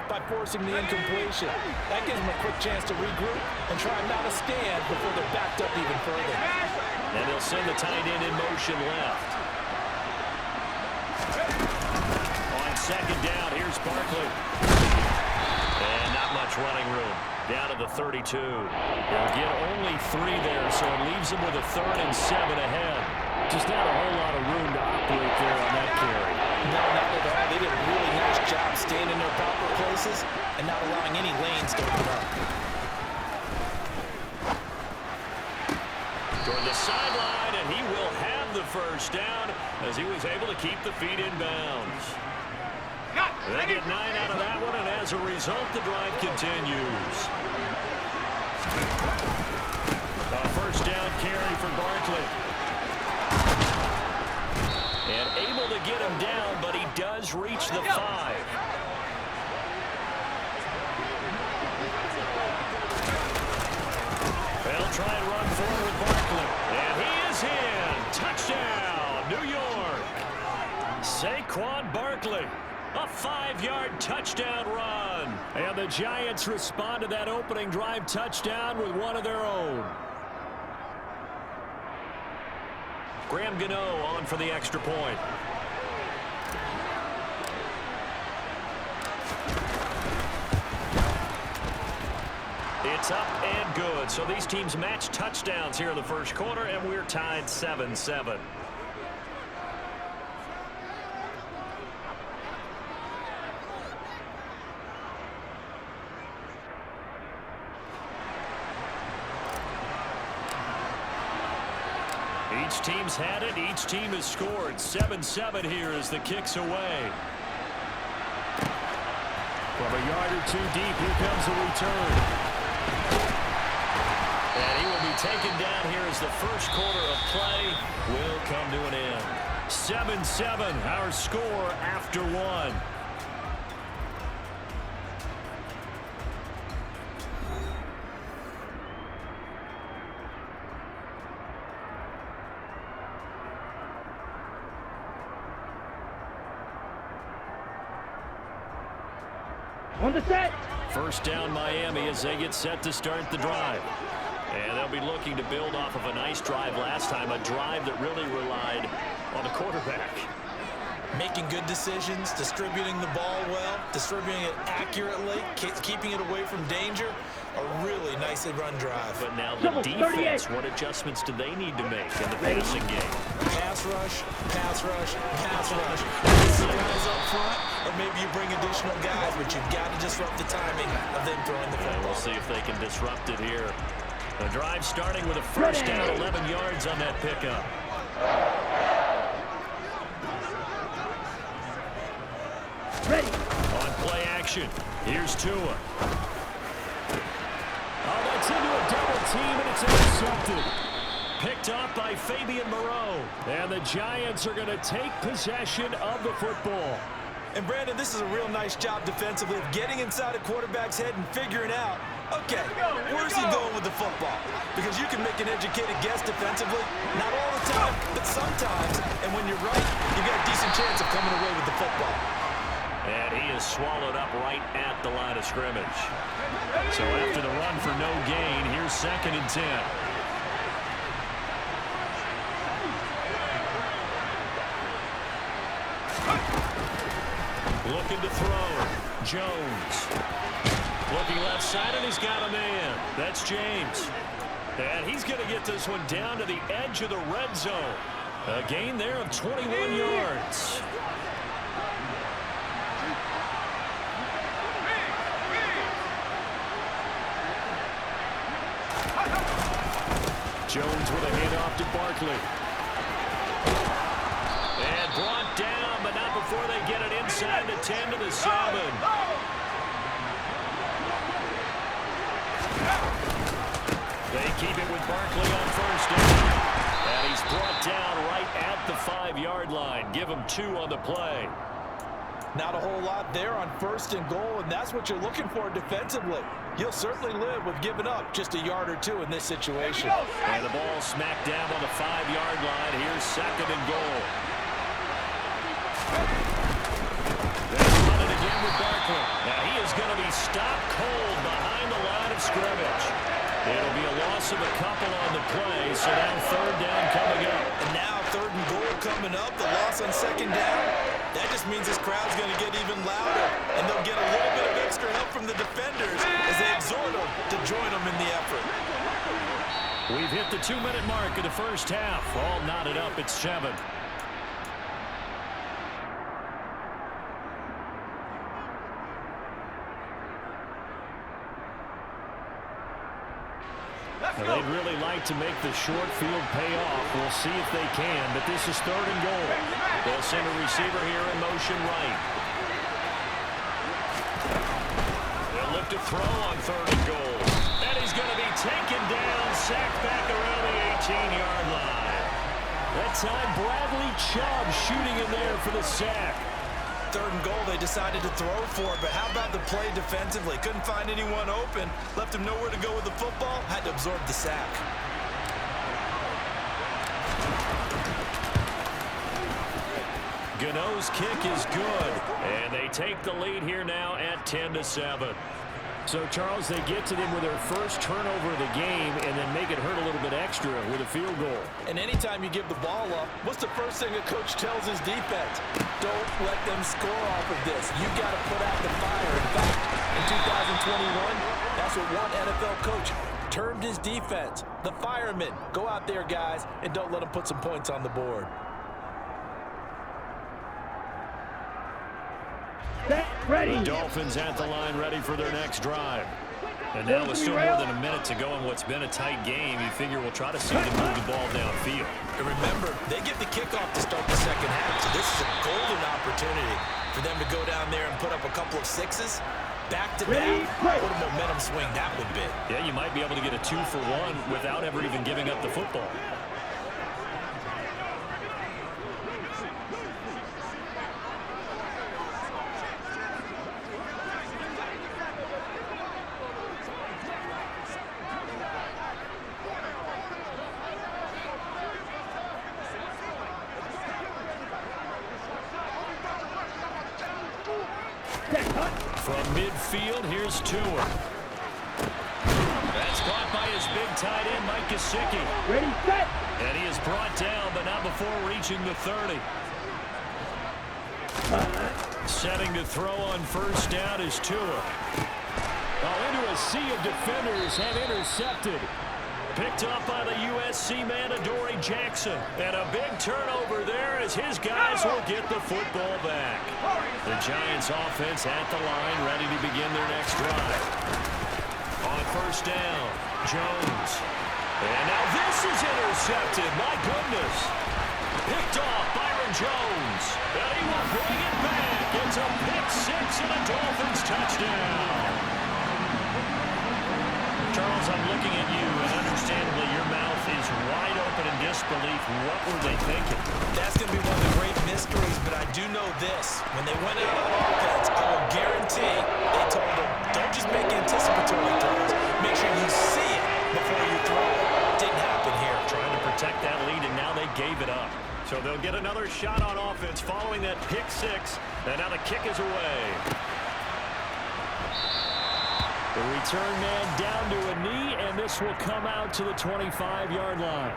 by forcing the incompletion. That gives them a quick chance to regroup and try not to stand before they're backed up even further. And they'll send the tight end in motion left. On second down, here's Barkley. And not much running room. Down to the 32. They'll get only 3 there, so it leaves them with a 3rd and 7 ahead. Just not a whole lot of room to operate there on that carry. No, not at all. They did a really nice job staying in their proper places and not allowing any lanes to open up. Toward the sideline, and he will have the first down as he was able to keep the feet in bounds. They get 9 out of that one, and as a result, the drive continues. A first down carry for Barkley. And able to get him down, but he does reach the 5. They'll try and run forward with Barkley. And he is in. Touchdown, New York. Saquon Barkley. A 5-yard touchdown run. And the Giants respond to that opening drive touchdown with one of their own. Graham Gano on for the extra point. It's up and good. So these teams match touchdowns here in the first quarter, and we're tied 7-7. Each team's had it. Each team has scored. 7-7 here as the kick's away. From a yard or 2 deep, here comes the return. And he will be taken down here as the first quarter of play will come to an end. 7-7, our score after 1. On the set. First down Miami as they get set to start the drive. And they'll be looking to build off of a nice drive last time, a drive that really relied on the quarterback. Making good decisions, distributing the ball well, distributing it accurately, keeping it away from danger. A really nicely run drive. But now the defense, what adjustments do they need to make in the passing game? Pass rush, pass rush, pass rush. Some guys up front, or maybe you bring additional guys, but you've got to disrupt the timing of them throwing the football. And we'll see if they can disrupt it here. The drive starting with a first down, 11 yards on that pickup. Ready. On play action, here's Tua. Oh, that's into a double team, and it's intercepted. Picked off by Fabian Moreau. And the Giants are going to take possession of the football. And, Brandon, this is a real nice job defensively of getting inside a quarterback's head and figuring out, okay, where's he going with the football? Because you can make an educated guess defensively, not all the time, but sometimes. And when you're right, you got a decent chance of coming away with the football. And he is swallowed up right at the line of scrimmage. So after the run for no gain, here's 2nd and 10. Looking to throw. Jones. Looking left side, and he's got a man. That's James. And he's going to get this one down to the edge of the red zone. A gain there of 21 yards. Jones with a handoff to Barkley. And brought down, but not before they get it inside the 10 to the 7. They keep it with Barkley on first down. And he's brought down right at the 5-yard line. Give him 2 on the play. Not a whole lot there on 1st and goal, and that's what you're looking for defensively. You'll certainly live with giving up just a yard or 2 in this situation. And the ball smacked down on the 5-yard line. Here's 2nd and goal. They're running again with Barkley. Now he is going loss of a couple on the play, so now third down coming up. And now third and goal coming up, the loss on second down. That just means this crowd's going to get even louder, and they'll get a little bit of extra help from the defenders as they exhort them to join them in the effort. We've hit the 2-minute mark of the first half. All knotted up at 7. Well, they'd really like to make the short field pay off. We'll see if they can, but this is third and goal. They'll send a receiver here in motion right. They'll look to throw on third and goal. And he's going to be taken down, sacked back around the 18-yard line. That time, Bradley Chubb shooting in there for the sack. Third and goal, they decided to throw for it, but how about the play defensively? Couldn't find anyone open, left him nowhere to go with the football, had to absorb the sack. Gano's kick is good, and they take the lead here now at 10-7. So, Charles, they get to them with their first turnover of the game and then make it hurt a little bit extra with a field goal. And anytime you give the ball up, what's the first thing a coach tells his defense? Don't let them score off of this. You got to put out the fire. In fact, in 2021, that's what one NFL coach termed his defense. The firemen. Go out there, guys, and don't let them put some points on the board. Ready. The Dolphins at the line ready for their next drive. And now with still more than a minute to go in what's been a tight game, you figure we'll try to see them move the ball downfield. And remember, they get the kickoff to start the second half, so this is a golden opportunity for them to go down there and put up a couple of sixes. Back-to-back, what a momentum swing that would be. Yeah, you might be able to get a 2-for-1 without ever even giving up the football. From midfield, here's Tua. That's caught by his big tight end, Mike Gesicki. Ready, set. And he is brought down, but not before reaching the 30. Setting to throw on first down is Tua. Into a sea of defenders have intercepted. Picked up by the USC man, Adoree Jackson. And a big turnover there as his guys will get the football back. The Giants offense at the line, ready to begin their next drive. On first down, Jones. And now this is intercepted. My goodness. Picked off Byron Jones. And he will bring it back. It's a pick six and a Dolphins touchdown. Charles, I'm looking at you, and understandably your mouth is wide open in disbelief. What were they thinking? That's going to be one of the great mysteries, but I do know this. When they went out on offense, I will guarantee they told them, don't just make anticipatory throws. Make sure you see it before you throw it. Didn't happen here. Trying to protect that lead, and now they gave it up. So they'll get another shot on offense following that pick six, and now the kick is away. The return man down to a knee, and this will come out to the 25-yard line.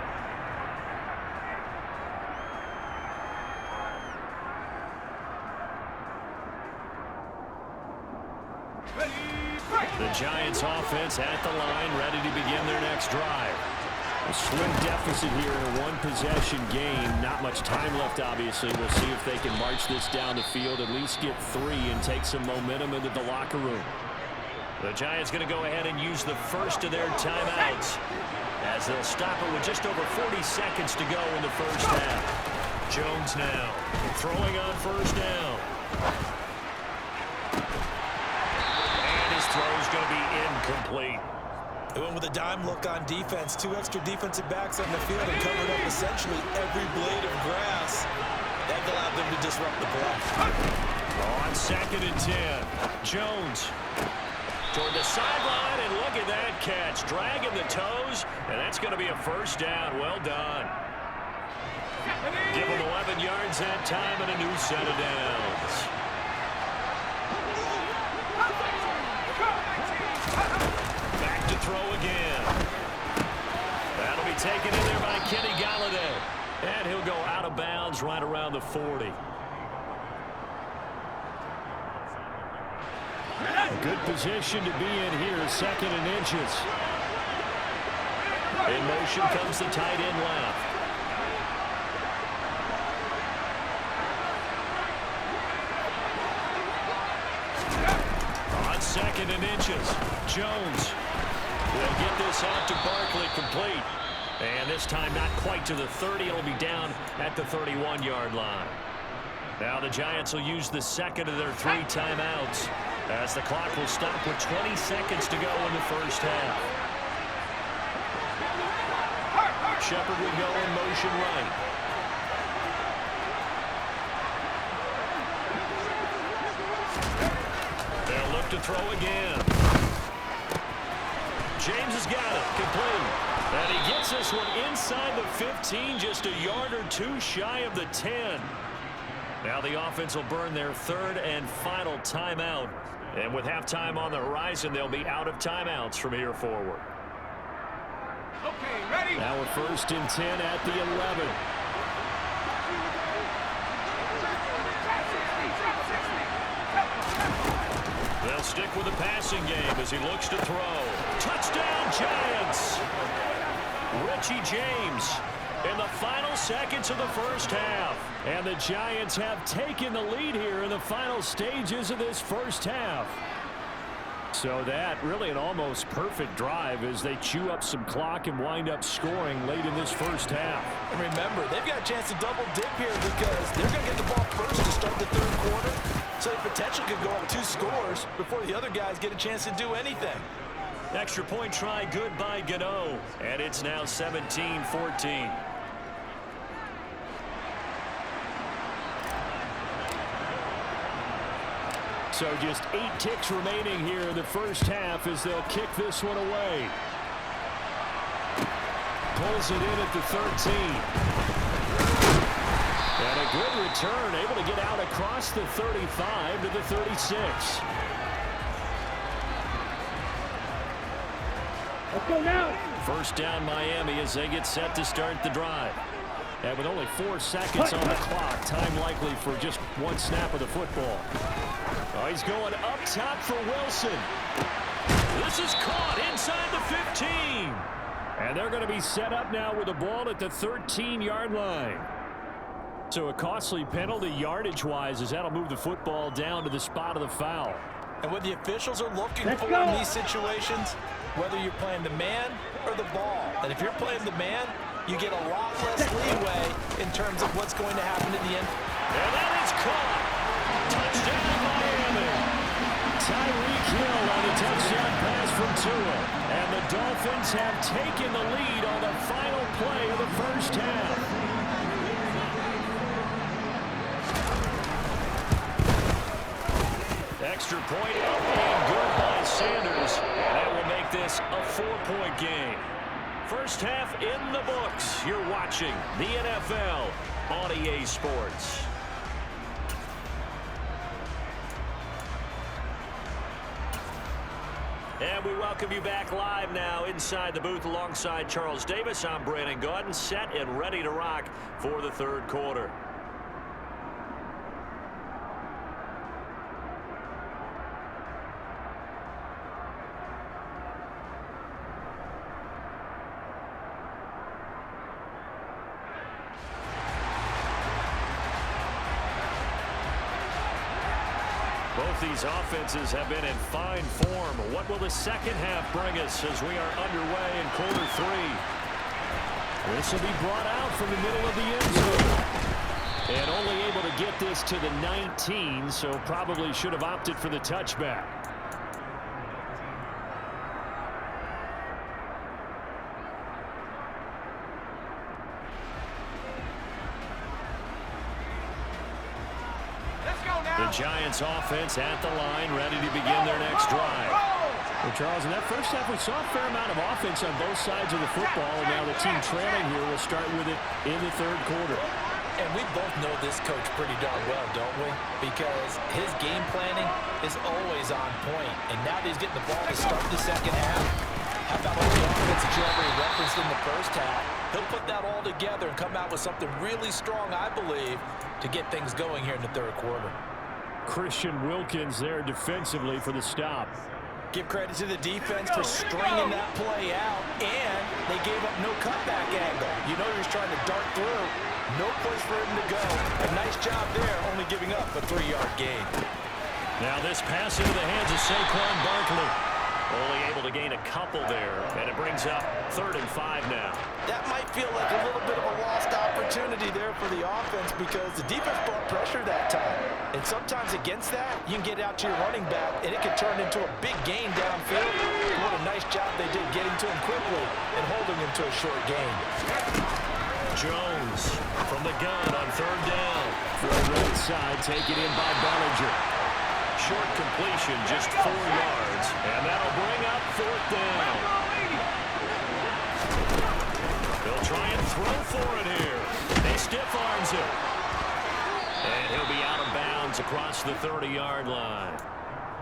The Giants offense at the line, ready to begin their next drive. A slim deficit here in a one-possession game. Not much time left, obviously. We'll see if they can march this down the field, at least get 3 and take some momentum into the locker room. The Giants going to go ahead and use the first of their timeouts as they'll stop it with just over 40 seconds to go in the first half. Jones now throwing on first down. And his throw is going to be incomplete. They went with a dime look on defense. 2 extra defensive backs on the field and covered up essentially every blade of grass. That allowed them to disrupt the play. On second and 10, Jones toward the sideline, and look at that catch. Dragging the toes, and that's going to be a first down. Well done. Give him 11 yards that time and a new set of downs. Back to throw again. And he'll go out of bounds right around the 40. A good position to be in here, 2nd and inches. In motion comes the tight end left. On 2nd and inches, Jones will get this out to Barkley, complete. And this time not quite to the 30. It'll be down at the 31-yard line. Now the Giants will use the 2nd of their 3 timeouts, as the clock will stop with 20 seconds to go in the first half. Shepard will go in motion right. They'll look to throw again. James has got it, complete. And he gets this one inside the 15, just a yard or 2 shy of the 10. Now the offense will burn their 3rd and final timeout. And with halftime on the horizon, they'll be out of timeouts from here forward. Okay, ready? Now we're 1st and 10 at the 11. They'll stick with the passing game as he looks to throw. Touchdown, Giants! Richie James in the final seconds of the first half. And the Giants have taken the lead here in the final stages of this first half. So that really an almost perfect drive as they chew up some clock and wind up scoring late in this first half. And remember, they've got a chance to double dip here because they're going to get the ball first to start the 3rd quarter. So they potentially could go up 2 scores before the other guys get a chance to do anything. Extra point try good by Gano. And it's now 17-14. So just 8 ticks remaining here in the first half as they'll kick this one away. Pulls it in at the 13. And a good return, able to get out across the 35 to the 36. Let's go now. First down Miami as they get set to start the drive. And with only 4 seconds on the clock, time likely for just 1 snap of the football. Oh, he's going up top for Wilson. This is caught inside the 15. And they're going to be set up now with the ball at the 13-yard line. So a costly penalty yardage-wise as that'll move the football down to the spot of the foul. And what the officials are looking Let's for go. in these situations, whether you're playing the man or the ball. And if you're playing the man, you get a lot less leeway in terms of what's going to happen in the end. And that is caught. Touchdown, Miami. Tyreek Hill on a touchdown pass from Tua. And the Dolphins have taken the lead on the final play of the first half. Extra point up and good by Sanders. And that will make this a 4-point game. First half in the books. You're watching the NFL on EA Sports. And we welcome you back live now inside the booth alongside Charles Davis. I'm Brandon Gaudin, set and ready to rock for the 3rd quarter. Both these offenses have been in fine form. What will the second half bring us as we are underway in quarter 3? This will be brought out from the middle of the end zone. And only able to get this to the 19, so probably should have opted for the touchback. The Giants offense at the line, ready to begin their next drive. Well, Charles, in that first half, we saw a fair amount of offense on both sides of the football, and now the team trailing here will start with it in the 3rd quarter. And we both know this coach pretty darn well, don't we? Because his game planning is always on point. And now that he's getting the ball to start the second half, How about all the offense that you already referenced in the first half? He'll put that all together and come out with something really strong, I believe, to get things going here in the third quarter. Christian Wilkins there defensively for the stop. Give credit to the defense for stringing that play out, and they gave up no cutback angle. You know he was trying to dart through. No place for him to go. A nice job there, only giving up a 3-yard gain. Now this pass into the hands of Saquon Barkley. Only able to gain a couple there, and it brings up 3rd and 5 now. That might feel like a little bit of a lost opportunity there for the offense because the defense brought pressure that time. And sometimes against that, you can get out to your running back, and it can turn into a big gain downfield. What a nice job they did getting to him quickly and holding him to a short gain. Jones from the gun on 3rd down. From the right side, taken in by Bellinger. Short completion, just 4 yards, and that'll bring up 4th down. They'll try and throw for it here. He stiff arms it. And he'll be out of bounds across the 30-yard line.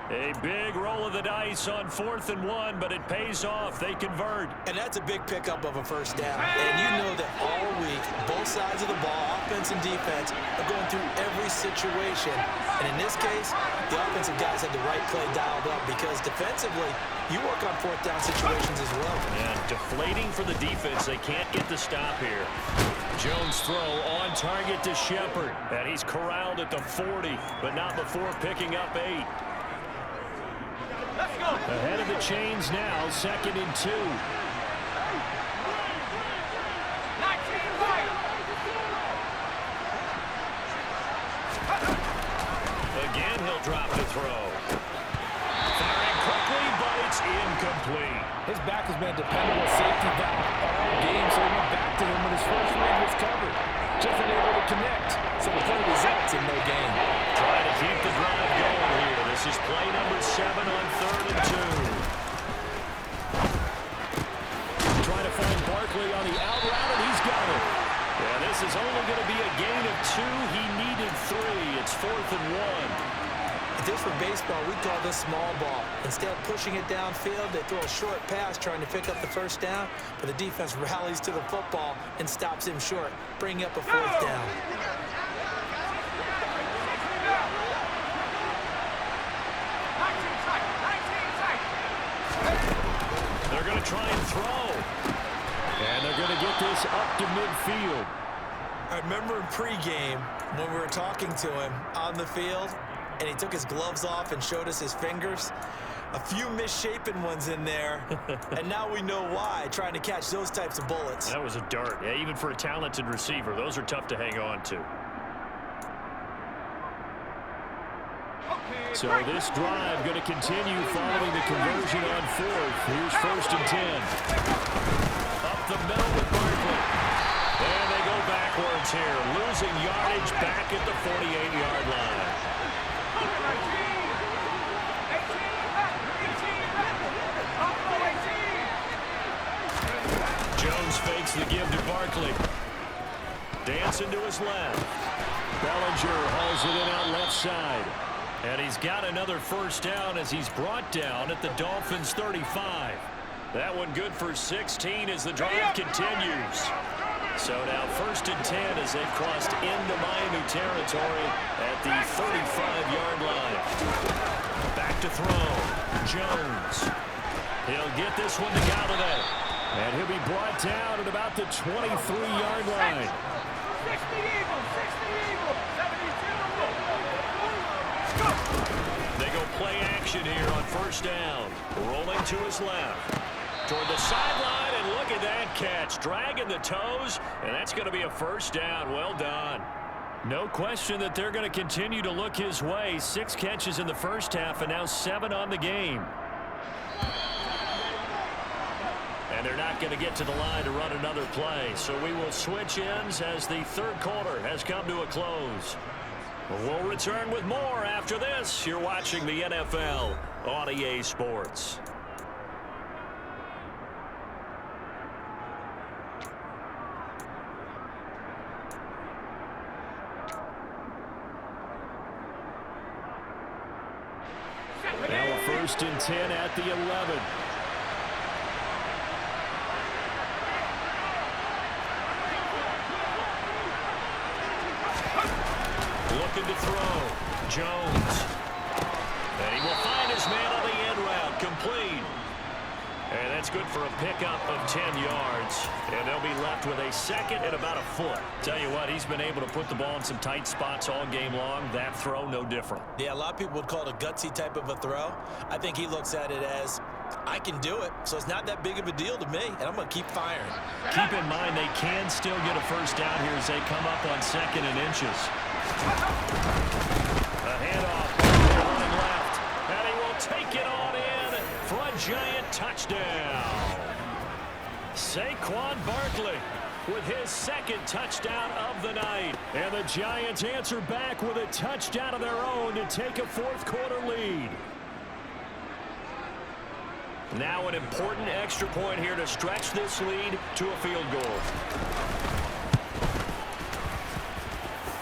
A big roll of the dice on 4th and 1, but it pays off. They convert. And that's a big pickup of a first down. And you know that all week, both sides of the ball, offense and defense, are going through every situation. And in this case, the offensive guys had the right play dialed up because defensively, you work on 4th down situations as well. And deflating for the defense. They can't get the stop here. Jones throw on target to Shepard. And he's corralled at the 40, but not before picking up 8. Ahead of the chains now, 2nd and 2. Again, he'll drop the throw. Firing quickly, but it's incomplete. His back has been a dependable safety valve all game, so he went back to him when his first read was covered. Just unable to connect, so the play results in no gain. Trying to keep the drive going here. This is play number 7 on 3rd and 2. Trying to find Barkley on the out route, and he's got it. Yeah, this is only going to be a gain of 2. He needed 3. It's 4th and 1. If this were baseball, we'd call this small ball. Instead of pushing it downfield, they throw a short pass trying to pick up the first down, but the defense rallies to the football and stops him short, bringing up a 4th down. They're going to try and throw. And they're going to get this up to midfield. I remember in pregame when we were talking to him on the field, and he took his gloves off and showed us his fingers. A few misshapen ones in there, and now we know why, trying to catch those types of bullets. That was a dart. Yeah, even for a talented receiver, those are tough to hang on to. So this drive going to continue following the conversion on 4th. Here's 1st and 10. Up the middle with Barkley. And they go backwards here, losing yardage back at the 48-yard line. Jones fakes the give to Barkley. Dancing to his left. Bellinger hauls it in out left side. And he's got another first down as he's brought down at the Dolphins' 35. That one good for 16 as the drive continues. So now 1st and 10 as they've crossed into Miami territory at the 35-yard line. Back to throw. Jones. He'll get this one to Galladay. And he'll be brought down at about the 23-yard line. 60 Eagles, 60 Eagles, 72. They go play action here on 1st down. Rolling to his left. Toward the sideline, and look at that catch. Dragging the toes, and that's going to be a 1st down. Well done. No question that they're going to continue to look his way. 6 catches in the first half, and now 7 on the game. And they're not going to get to the line to run another play. So we will switch ends as the 3rd quarter has come to a close. We'll return with more after this. You're watching the NFL on EA Sports. Now a 1st and 10 at the 11. looking to throw. Jones. And he will find his man on the end route. Complete. And that's good for a pickup of 10 yards. And they'll be left with a second and about a foot. Tell you what, he's been able to put the ball in some tight spots all game long. That throw, no different. Yeah, a lot of people would call it a gutsy type of a throw. I think he looks at it as, I can do it, so it's not that big of a deal to me, and I'm going to keep firing. Keep in mind they can still get a first down here as they come up on second and inches. A handoff, rolling left, and he will take it on in for a giant touchdown. Saquon Barkley with his second touchdown of the night. And the Giants answer back with a touchdown of their own to take a fourth quarter lead. Now an important extra point here to stretch this lead to a field goal.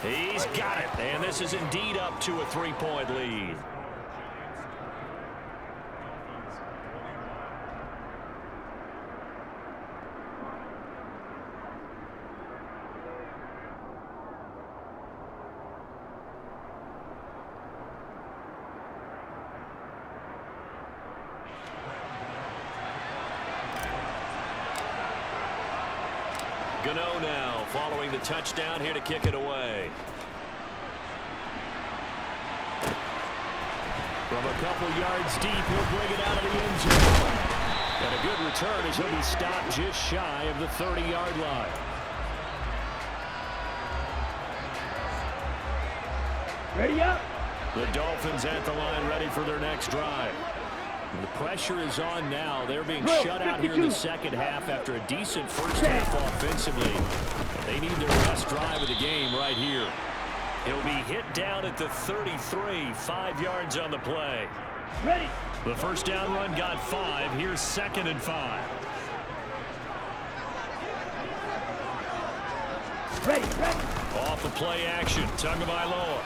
He's got it, and this is indeed up to a 3-point lead. Gano now following the touchdown here to kick it away. From a couple yards deep, he'll bring it out of the end zone. And a good return as he'll be stopped just shy of the 30-yard line. Ready up. The Dolphins at the line ready for their next drive. The pressure is on now. They're being shut out here in the second half after a decent first half offensively. They need their best drive of the game right here. He'll be hit down at the 33, 5 yards on the play. Ready. The first down run got 5. Here's 2nd and 5. Ready. Off the play action. Tagovailoa.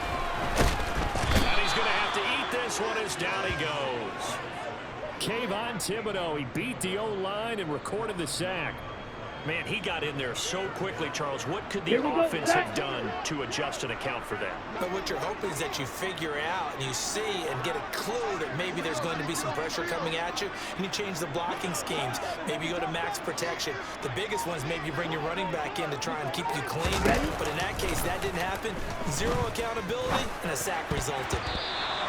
And he's going to have to eat this one as down he goes. Kayvon Thibodeau, he beat the O-line and recorded the sack. Man, he got in there so quickly, Charles. What could the offense have done to adjust and account for that? But what you're hoping is that you figure out and you see and get a clue that maybe there's going to be some pressure coming at you, and you change the blocking schemes. Maybe you go to max protection. The biggest one is maybe you bring your running back in to try and keep you clean. But in that case, that didn't happen. Zero accountability, and a sack resulted.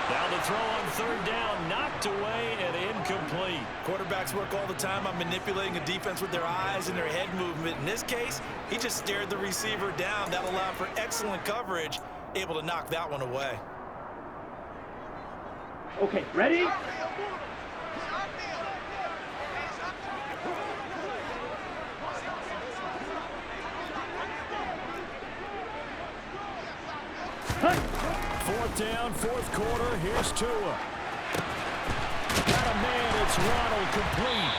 Now the throw on third down, knocked away and incomplete. Quarterbacks work all the time on manipulating a defense with their eyes and their head movement. In this case, he just stared the receiver down. That allowed for excellent coverage, able to knock that one away. Okay, ready? Fourth down, fourth quarter. Here's Tua. Got a man. It's Waddle complete.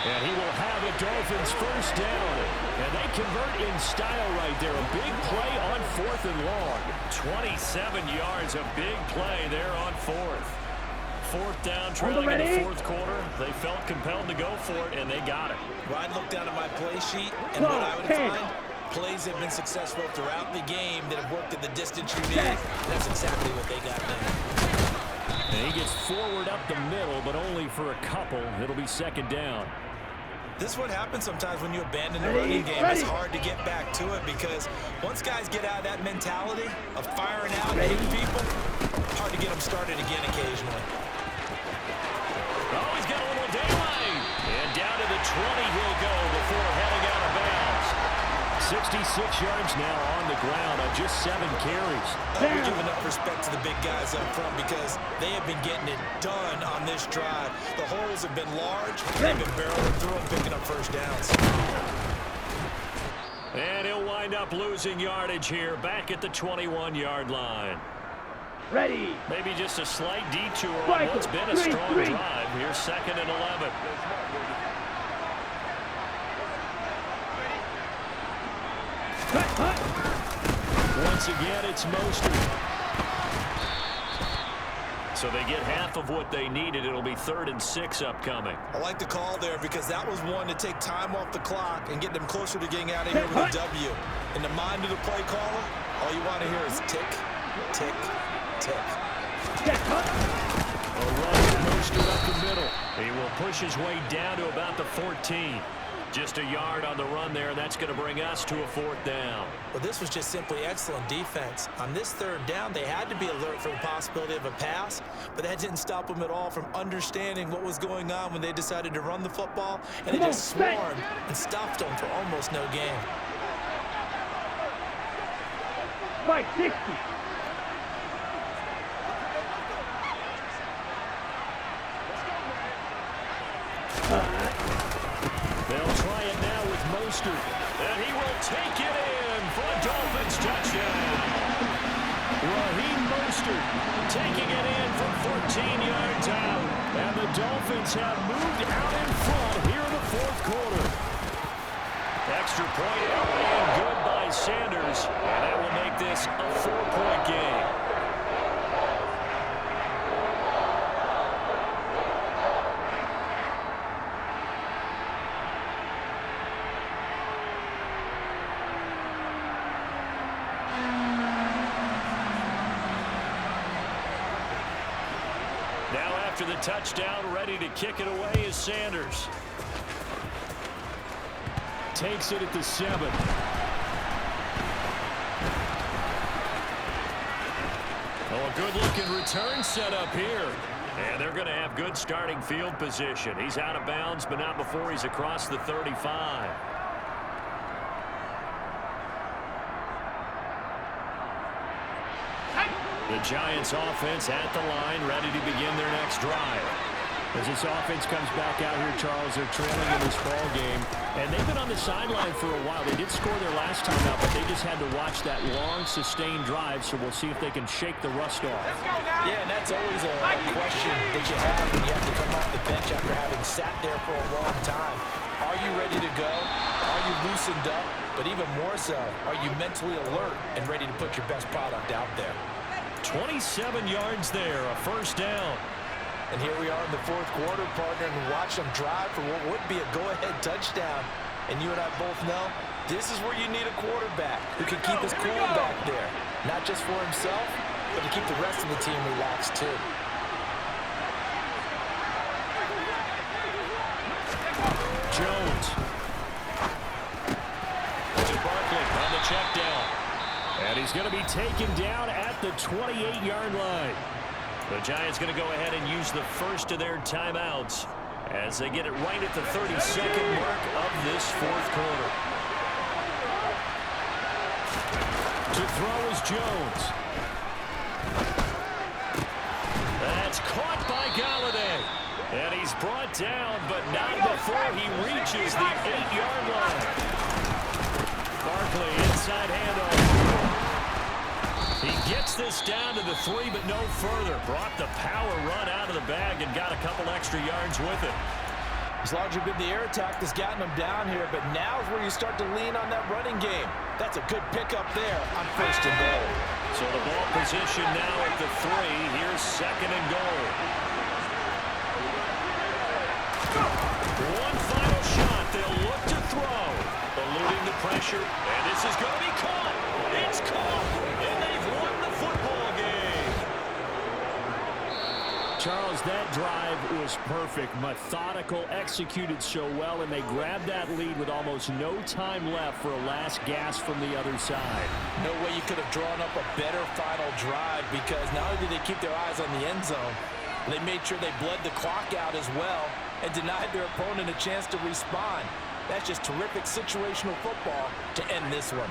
And he will have a Dolphins first down. And they convert in style right there. A big play on 4th and long. 27 yards, a big play there on 4th. Fourth down, trailing in the fourth quarter. They felt compelled to go for it, and they got it. Well, I'd look down at my play sheet, and what I would find, plays have been successful throughout the game that have worked at the distance you need. That's exactly what they got now. And he gets forward up the middle, but only for a couple. It'll be second down. This is what happens sometimes when you abandon the running game. It's hard to get back to it because once guys get out of that mentality of firing out and hitting people, hard to get them started again occasionally. Oh, he's got a little daylight. And down to the 20 he'll go before heading out of bounds. 66 yards now on the ground on just 7 carries. We're giving up respect to the big guys up front because they have been getting it done on this drive. The holes have been large. They've been barreling through them, picking up first downs. And he'll wind up losing yardage here back at the 21-yard line. Ready. Maybe just a slight detour on what's been a strong drive. Here's 2nd and 11. Once again, it's Mostert. So they get half of what they needed. It'll be 3rd and 6 upcoming. I like the call there because that was one to take time off the clock and get them closer to getting out of here with a W. In the mind of the play caller, all you want to hear is tick, Tick, tick. A run with Mostert up the middle. He will push his way down to about the 14. Just a yard on the run there, and that's going to bring us to a 4th down. Well, this was just simply excellent defense. On this 3rd down, they had to be alert for the possibility of a pass, but that didn't stop them at all from understanding what was going on when they decided to run the football, and they just swarmed and stopped them for almost no gain. 560. They'll try it now with Mostert, and he will take it in for a Dolphins touchdown. Raheem Mostert taking it in from 14 yards out, and the Dolphins have moved out in front here in the 4th quarter. Extra point and good by Sanders, and that will make this a 4-point game. Now after the touchdown, ready to kick it away is Sanders. Takes it at the 7. Oh, a good-looking return set up here. And they're going to have good starting field position. He's out of bounds, but not before he's across the 35. The Giants offense at the line, ready to begin their next drive. As this offense comes back out here, Charles, they're trailing in this ball game, and they've been on the sideline for a while. They did score their last time out, but they just had to watch that long, sustained drive, so we'll see if they can shake the rust off. Yeah, and that's always a question that you have when you have to come off the bench after having sat there for a long time. Are you ready to go? Are you loosened up? But even more so, are you mentally alert and ready to put your best product out there? 27 yards there, a 1st down. And here we are in the 4th quarter, partner, and watch them drive for what would be a go-ahead touchdown. And you and I both know this is where you need a quarterback who can keep his cool back there. Not just for himself, but to keep the rest of the team relaxed too. Jones. To Barkley on the check down. And he's going to be taken down at the 28-yard line. The Giants going to go ahead and use the first of their timeouts as they get it right at the 32nd mark of this 4th quarter. To throw is Jones. That's caught by Galladay. And he's brought down, but not before he reaches the 8-yard line. Barkley inside handoff. He gets this down to the 3, but no further. Brought the power run out of the bag and got a couple extra yards with it. It's largely been the air attack that's gotten them down here, but now is where you start to lean on that running game. That's a good pickup there on 1st and goal. So the ball position now at the 3. Here's 2nd and goal. One final shot. They'll look to throw. Eluding the pressure, and this is going to be caught. It's caught, and they've won the football game. Charles, that drive was perfect. Methodical, executed so well, and they grabbed that lead with almost no time left for a last gasp from the other side. No way you could have drawn up a better final drive, because not only did they keep their eyes on the end zone, they made sure they bled the clock out as well and denied their opponent a chance to respond. That's just terrific situational football to end this one.